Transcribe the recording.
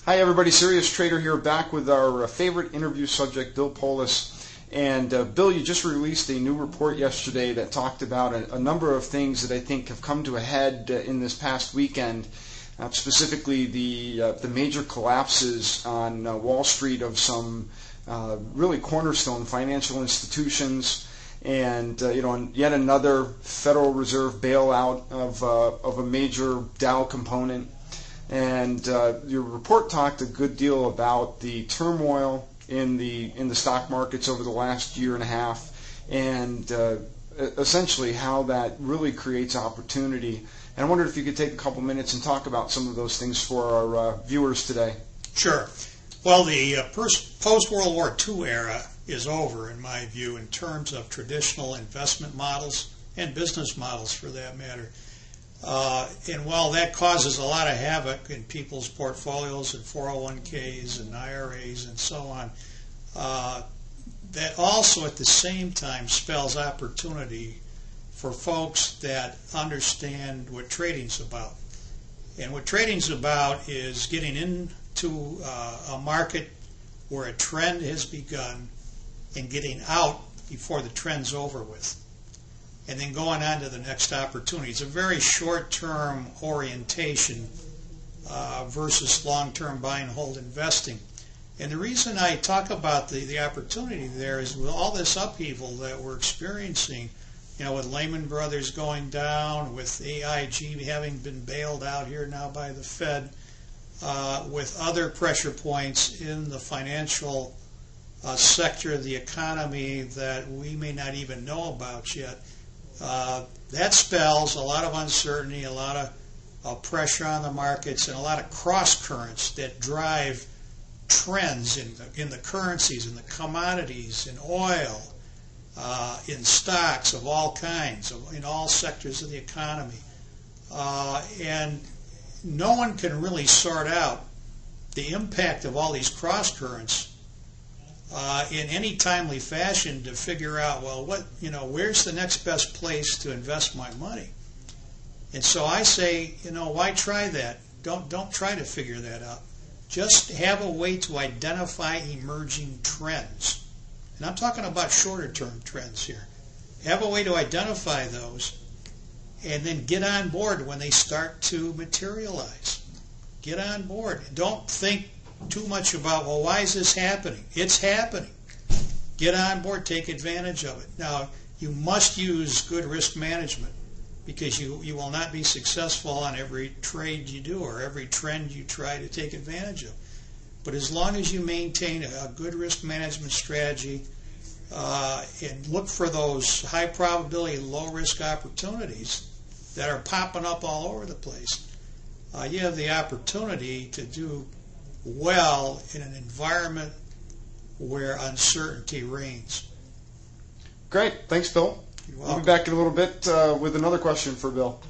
Hi everybody, SeriousTrader here, back with our favorite interview subject, Bill Poulos. And Bill, you just released a new report yesterday that talked about a number of things that I think have come to a head in this past weekend, specifically the major collapses on Wall Street of some really cornerstone financial institutions, and yet another Federal Reserve bailout of a major Dow component. And your report talked a good deal about the turmoil in the stock markets over the last year and a half, and essentially how that really creates opportunity. And I wondered if you could take a couple minutes and talk about some of those things for our viewers today. Sure. Well, the post-World War II era is over, in my view, in terms of traditional investment models and business models, for that matter. And while that causes a lot of havoc in people's portfolios and 401ks and IRAs and so on, that also at the same time spells opportunity for folks that understand what trading's about. And what trading's about is getting into a market where a trend has begun and getting out before the trend's over with, and then going on to the next opportunity. It's a very short-term orientation versus long-term buy and hold investing. And the reason I talk about the opportunity there is with all this upheaval that we're experiencing, with Lehman Brothers going down, with AIG having been bailed out here now by the Fed, with other pressure points in the financial sector of the economy that we may not even know about yet. That spells a lot of uncertainty, a lot of pressure on the markets, and a lot of cross currents that drive trends in the currencies, in the commodities, in oil, in stocks of all kinds, in all sectors of the economy. And no one can really sort out the impact of all these cross currents in any timely fashion to figure out, well, where's the next best place to invest my money? And so I say, why try that? Don't try to figure that out. Just have a way to identify emerging trends. And I'm talking about shorter term trends here. Have a way to identify those and then get on board when they start to materialize. Get on board. Don't think too much about, well, why is this happening? It's happening. Get on board, take advantage of it. Now, you must use good risk management, because you will not be successful on every trade you do or every trend you try to take advantage of. But as long as you maintain a good risk management strategy and look for those high probability, low risk opportunities that are popping up all over the place, you have the opportunity to do well in an environment where uncertainty reigns. Great. Thanks, Bill. You're welcome. We'll be back in a little bit with another question for Bill.